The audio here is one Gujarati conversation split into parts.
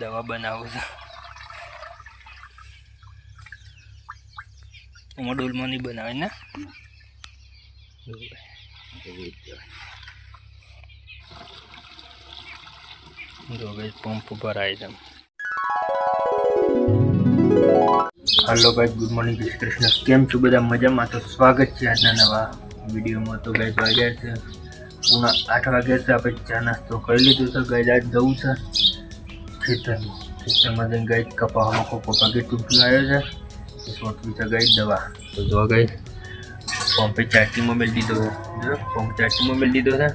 દવા બનાવું છું. એમાં ડોલમાં નહીં બનાવે ને. જો ભાઈ પંપ ભરાય છે. હાલો ગાઈસ, ગુડ મોર્નિંગ, જય શ્રી કૃષ્ણ. કેમ છો બધા? મજામાં? તો સ્વાગત છે આજના નવા વિડીયોમાં. તો ગાઈસ વાગ્યા છે પૂણા 8 વાગ્યા છે. આપણે ચા નાસ્તો કરી લીધું છે. ગાઈસ આજ જવું છે ખેતરમાં જઈને ગાઈસ કપાવામાં પપ્પા તૂટી આવ્યો છે. સોટવી છે ગાઈસ દવા. તો જો ગાઈસ પંપે ચાર્જિંગમાં મેળ દીધો છે. જો પંપ ચાર્જિંગમાં મેળ દીધો છે.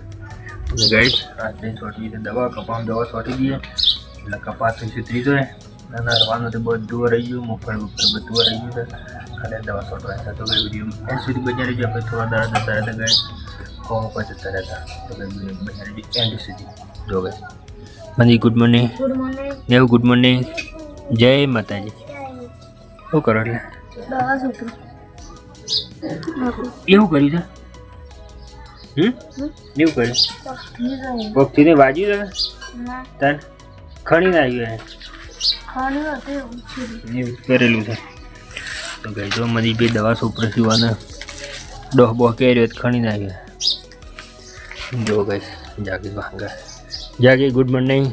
તો ગાઈસ આ સોટવી છે દવા. કપામાં દવા સોટી દઈએ એટલે કપા થઈ સુધરી જાય. નરવાનું તો બધું રહી ગયું, મફળ બધું રહી ગયું છે. ખાલી દવા સોટવા છે. તો ભાઈ વિડીયો એન્ડ સુધી બજાર રહીએ. આપણે થોડા દાડા જતા રહેતા ગાઈસ ફોર્મ ઉપર જતા રહેતા. તો ભાઈ વિડીયો બજાર રહીએ એન્ડ સુધી. જો ગાઈસ મની ગુડ મોર્નિંગ. દેવ ગુડ મોર્નિંગ. જય માતાજી. શું કરો એટલે એવું કર્યું છે? એવું કર્યું પગથી વાજ્યું છે તને ખણીને આવ્યું એવું કરેલું છે. તો ભાઈ જો મની ભાઈ દવા સોપરે સીવાને ડોહ બોહ કર્યો ખણીને આવ્યા. જો ગાઈસ જાગી વાંગા જાગી ગુડ મોર્નિંગ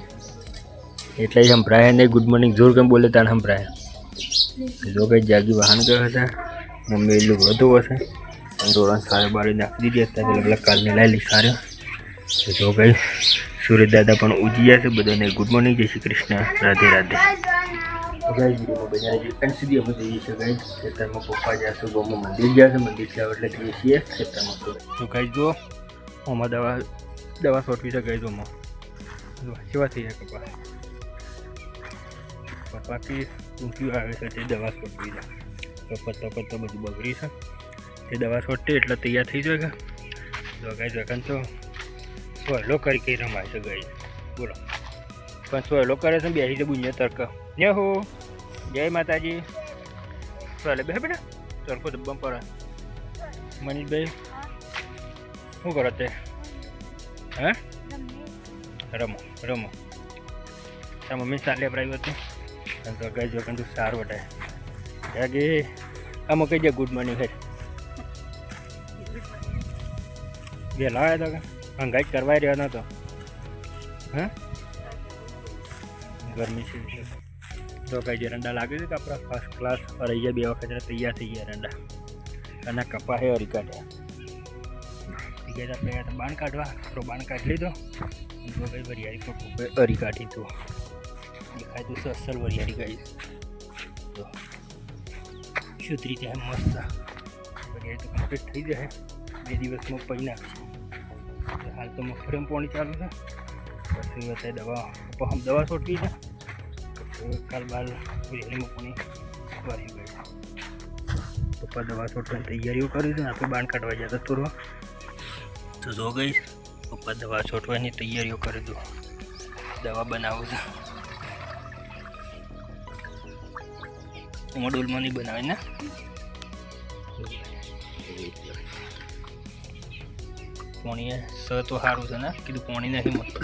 એટલે જ સંભળાય નહીં. ગુડ મોર્નિંગ જોર કેમ બોલે તાને સંભળાય. જો કંઈ જાગી વાહન ગયા હતા. મમ્મી એટલું વધુ હશે ધોરણ સારે બાળી નાખી દીધી હતા. પેલા કાલને લાવી સારું. જો કંઈ સુરત દાદા પણ ઉજી ગયા છે. બધાને ગુડ મોર્નિંગ, જય શ્રી કૃષ્ણ, રાધે રાધે. તો ગાઈસ વિડીયોમાં બજાર એન્ડ સુધી અમે જઈએ છીએ. ગાઈસ ખેતરમાં પપ્પા જ્યાં છે ગામમાં મંદિર ગયા છે. મંદિર ગયા એટલે જઈએ છીએ ખેતરમાં. તો ગાઈસ જો આમાં દવા સોટવી છે. ગાઈસ આમાં કેવા થઈ જાય કપા. પપ્પાથી ઊંઘ્યું આવે છે તે દવા સોટવી છે. તો પત્તો બધું બગડી છે. તે દવા સોટે એટલે તૈયાર થઈ જાય. તો ગાઈસ વખત તો સોયલો કરી રમાય છે. ગાઈસ બોલો પણ સોયલો કરે છે બેસી છે બુંજે તરક ને હો. જય માતાજી. સોયલે બે બેટા તરકો ડબ્બા પર મનીષભાઈ શું કરો તે? હા રમો તારા મમ્મી ચાલે અપરાયું હતું. અને તો ગાઈસ વખત તું સારું વટાય જાગે આમાં કહી જાય ગુડ મોર્નિંગ. હેડ વહેલા આવ્યા હતા હંગાઈ કરવાઈ રહ્યો નતો. હા ગરમી છે તો કઈ જે રંડા લાગે છે કે આપણા ફર્સ્ટ ક્લાસ રહી ગયા. 2 વખત તૈયાર થઈ ગયા રંડા. અને કપા હે અરી કાઢ્યા. આપણે બાણ કાઢવા તો બાણ કાઢી લીધો. તો કઈ વરિયાળી પપ્પે અરી કાઢી તું દેખાય તું અસલ વરિયાળી ગઈ તો સુધરી જાય મસ્ત. વરિયાળી તો કમ્પ્લીટ થઈ જાય. 2 દિવસમાં પડી નાખશે. હાલ તો મફરેમ પાણી ચાલુ છે. પછી અત્યારે દવા સોટવી છે. કાલ બાર વરિયાળીમાં પાણી ભરી ગયું. પપ્પા દવા સોટવાની તૈયારીઓ કરી છે. આપણે બાણ કાઢવા જતા તોડવા. તો જો ગઈ પપ્પા દવા છોટવાની તૈયારીઓ કરી દો. દવા બનાવું છે. એમાં ડોલમાં નહીં બનાવે ને. પાણી સ તો સારું છે ને. કીધું પાણી નથી મળતું.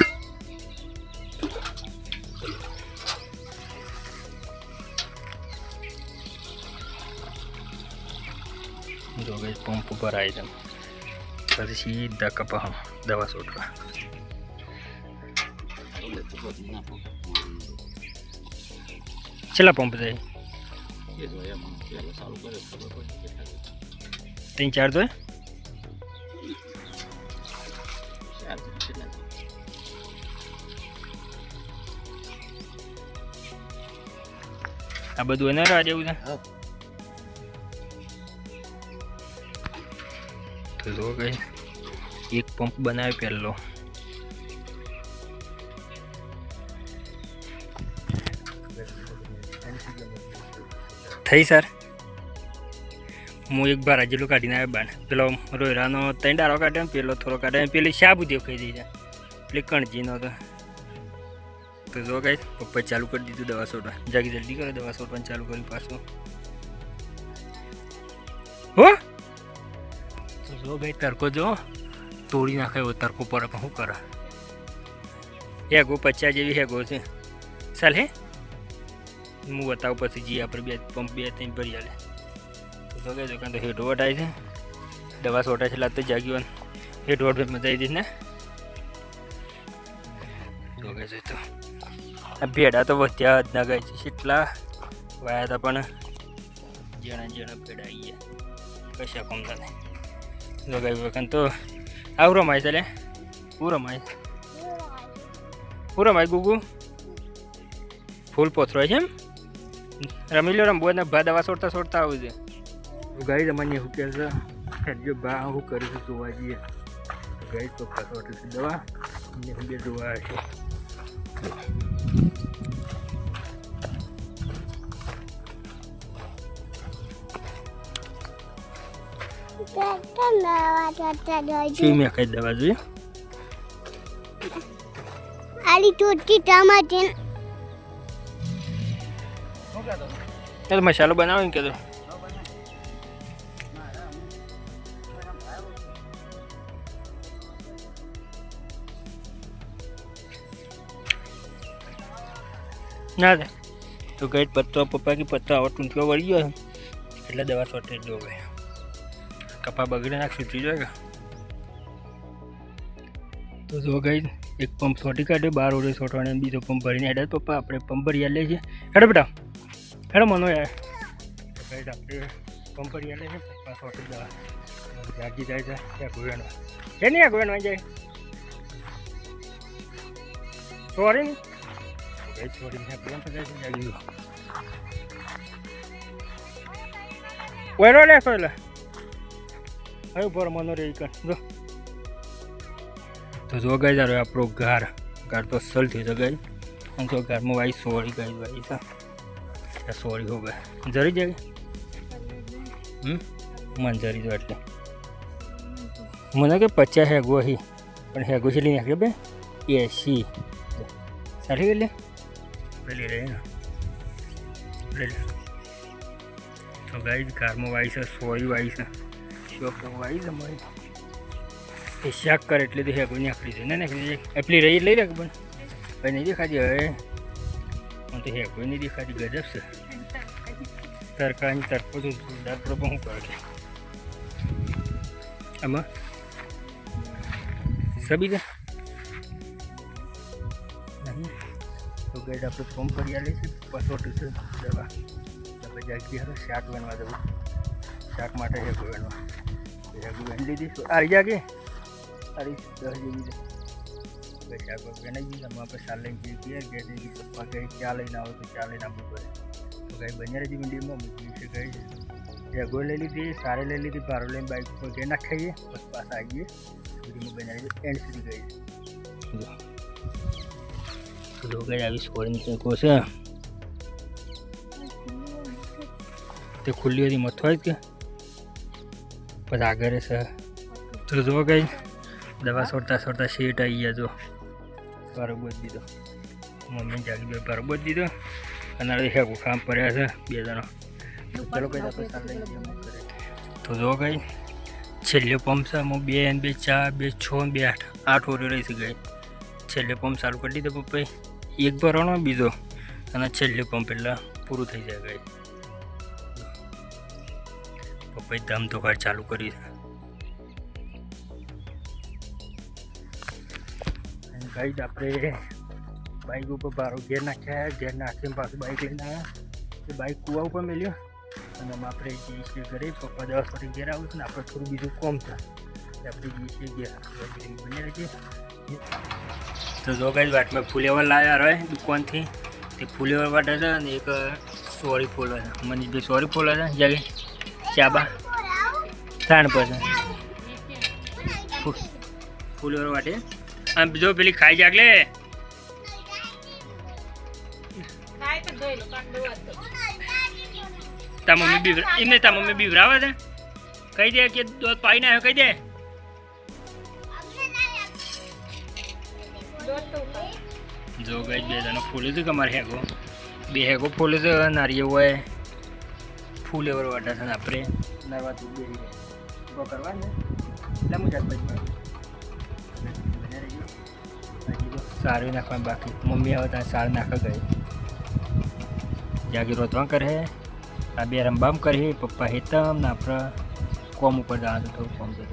જો ગઈ પંપ ભરાય છે. પછી સીધા કપા દવા સોટવા. છેલ્લા પંપ જાય 3-4 તો આ બધું એને રાહ જેવું છે. તો જો કઈ એક પંપ બનાવે પહેલો. થઈ સર હું એક બાર જેટલું કાઢીને આવ્યો બાણ. પેલો રોયરાનો 3 ડારો કાઢે ને પેલો થોડો કાઢે. પેલી શાબુ દેખાઈ દઈ જાય પેલી કણજીનો તો. તો જો ગાઈસ પપ્પાએ ચાલુ કરી દીધું દવા સોટવા. જાગી જલ્દી કરો દવા સોટવાનું ચાલુ કર્યું પાછું. હો તો જો ગાઈસ તરકો જો તોડી નાખે એવો તરકો પર શું કરે. હેગો 50 જેવી હેગો છે. ચાલ હે હું બતાવું પછી જઈએ આપણે બે પંપ બે ત્રણ ભરી આલે તો કે દુકાન તો હેઠ વટાય છે દવા સોટા છે લાગતો જાગ્યું હેઠ વટ મજા આવી દઈશ ને તો કે છે તો આ ભેડા તો વધ્યા જ ના ગઈ છે કેટલા વાયા હતા પણ જેણા ભેડા આવી ગયા કશા કમતા નહીં તો ગઈ વખત તો આવું રમાય છે લે હું રમાય ગુગુ ફૂલ પોથરો છે એમ રમી લો રમવો ને ભા દવા છોડતા આવું છે ગાઈ રમાની શું કહે છે જો બા હું કરીશું જોવા જઈએ ગાઈ તો છોડે દવા બે જોવા હશે મેં કઈ દવા જોઈએ આલી ટોટી ટમાટર તો મસાલો બનાવો ને કીધું ના દે તો ગઈ પત્તો પપ્પા કે પત્તો આવો ટૂંચો વળી ગયો એટલે દવા છોટે જો ભાઈ કપા બગડે નાખશું ચીજ હોય તો જો ગઈ એક પંપ છોટી કાઢ્યો 12 ઓરે છોટવાને બીજો પંપ ભરીને હેડે પપ્પા આપણે પંપ ભરી લે છે હેડો બેટા હેડો મનો યાર ગઈ આપણે પંપ ભરી લે છે પપ્પા છોટી દવા જાગી જાય છે ત્યાં ગોળણવા એ નહીં આ ગોળણવા જાય સોરી નહીં ગઈ છોડી ને પ્રેમ પકડે છે જાગી ગયો ઓયરો લે સોયલા હવે ઉપર મનો રે કર જો તો જો ગઈ જારો આપણો ઘર તો અસલ થઈ તો ગઈ અને તો ઘરમાં વાઈ સોરી ગઈ ભાઈ સા સોરી હો ગઈ જરી જાય મન જરી જો એટલે મને કે 50 હેગો હી પણ હેગો છે લઈ નાખ્યો બે 80 સારી ગઈ લે પેલી રે ને તો ગઈ ઘરમાં વાઈ છે સોરી વાઈ છે શોપ વાઈ છે મારી એ શાક કરે એટલે તો હેગો નાખી છે ને એટલી રહી લઈ રાખ પણ ભાઈ નહીં દેખાતી હવે હું તો હેગો નહીં દેખાતી ગજબ છે તરકાની તરકો તો જોરદાર પ્રભાવ શું કરે આમાં સબી છે નહીં તો ગઈ આપણે પંપ કરી આલે છે પસોટી છે દવા આપણે જાગી હવે શાક બનવા દઉં શાક માટે હેગો બનવા હેગો બની લીધી આવી જાગે અરે 10 જેવી છે પછી આગળ બનાવી દીધા આપણે સાલ લઈને જઈએ ઘેર જઈએ પપ્પા ગઈ ચા લઈને આવો તો ચા લઈને આપવું પડે તો ગઈ બનિયારી મીડિયમમાં મૂકી છે ગઈ હેગો લઈ લીધી સારે લઈ લીધી ભારો લઈને બાઇક પર ઘેર નાખાઈએ બસ પાછા આવીએ સુધીમાં બનિયારી એન્ડ સુધી ગઈ છે તો ગઈ આવી છોડીની શેકો છે તે ખુલ્લી હતી મથો જ કે પછી આગળ છે તો જો ગઈ દવા છોડતા શેટ આવી ગયા જો બરોબર દીધો મમ્મી જાગી બે બરોબર દીધો અને હેગો કામ પડ્યા છે બે જણો ચલો કઈ તો જો ગઈ છેલ્લે પંપ છે હું 2 અને 2 4 2 6 અને 2 8 ઓરી રહી છે ગઈ છેલ્લે પંપ ચાલુ કરી દીધો પપ્પાએ એક ભરવાનો બીજો અને છેલ્લે પંપ એટલે પૂરું થઈ જાય ગઈ પપ્પાએ ધમ તો કાર ચાલુ કરી છે ગઈ આપણે બાઇક ઉપર ભારો ઘેર નાખ્યા ઘેર નાખીને પાછું બાઇક લઈને આવ્યા એ બાઇક કૂવા ઉપર મેલ્યો અને આપણે જઈએ છીએ ઘરે પપ્પા 10 વાગે ઘેર આવું છે ને આપણે થોડું બીજું કોમ છે આપણે જઈએ છીએ ઘેર બની રહી છે તો જો ગઈ વાટમાં ફૂલેવર લાવ્યા રહે દુકાનથી તે ફૂલેવર વાટે છે અને એક સોરી ફૂલ છે મનીષભાઈ સોરી ફૂલ છે જાગે ચાબા 3% ફૂલેવર વાટે આમ જો પેલી ખાઈ જાગલે તા મમ્મી બીવરાવે છે કહી દે કે દૂધ પાઈ ના કહી દે જો ગઈ બે જણા ફૂલે છે કે અમારે હેગો બે હેગો ફૂલે છે નારિયેળ હોય ફૂલેવર વાટા છે ને આપણે નરવા દૂધ બેસી જાય કરવા ને એટલે હું જાત સારું નાખવાનું બાકી મમ્મી આવે ત્યાં સારું નાખવા ગઈ જાગી રોતવા કરે આ બે રંબામ કરે પપ્પા હેતમ ને આપણે કોમ ઉપર જવાનું થોડું કોમ છે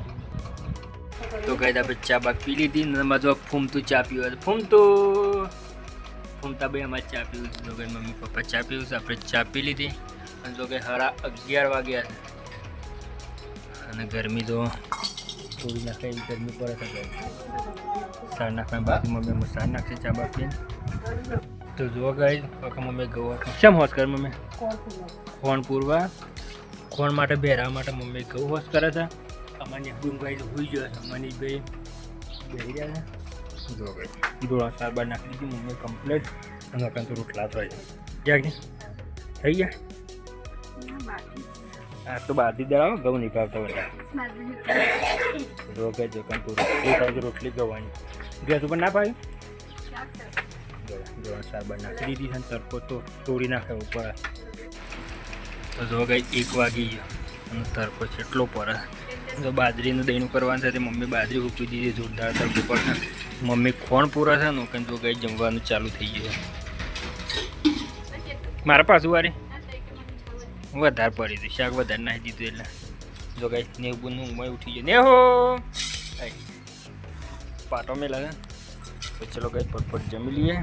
તો કઈ આપણે ચા બા પી લીધી ને એમાં જો ફૂમતું ચા પીવું હતું ફૂમતા ભાઈ અમારે ચા પીવું હતું જો કઈ મમ્મી પપ્પા ચા પીવું છે આપણે ચા પી લીધી અને જો કે 11:30 વાગ્યા છે અને ગરમી તો થોડી નાખે એવી ગરમી પડે છે સાર નાખવાની બાકી મમ્મી સાર નાખશે ચા બા પીને તો જો ગઈ મમ્મી ગવા શેમ હોશ કરે મમ્મી ખોણ પૂરવા ખોણ માટે બેરા માટે મમ્મી ઘઉં હોશ કરે છે અમારી ડુંગાઈ હોઈ ગયો છે મનીષભાઈ બેસી રહ્યા છે જો ગઈ ડોળા સાર બાર નાખી દીધી મમ્મી કમ્પ્લીટ અને તો રોટલા થાય છે ક્યાંક થઈ ગયા આ તો બહારથી દળાવો ઘઉં નહીં ભાવતા બધા જો ગઈ જો કંઈ રોટલી ગવાની ગેસ ઉપર ના પાડ્યું સાર બાર નાખી દીધી છે તડકો તો તોડી નાખે ઉપર તો જો ગઈ 1 વાગી ગયો અને તડકો કેટલો પડે તો બાજરીનું દહીંનું કરવાનું છે તે મમ્મી બાજરી ઉપી દીધી જોરદાર તડકો પડે મમ્મી ખોણ પૂરા છે ને કે જો ગઈ જમવાનું ચાલુ થઈ ગયું મારા પાછું વારી વધારે પડી હતું શાક વધારે નાખી દીધું એટલે જો ગઈ નેવું ઉમર ઉઠી ગયો ને હો પાટો મેલા છે તો ચલો ગઈ ફટફટ જમી લઈએ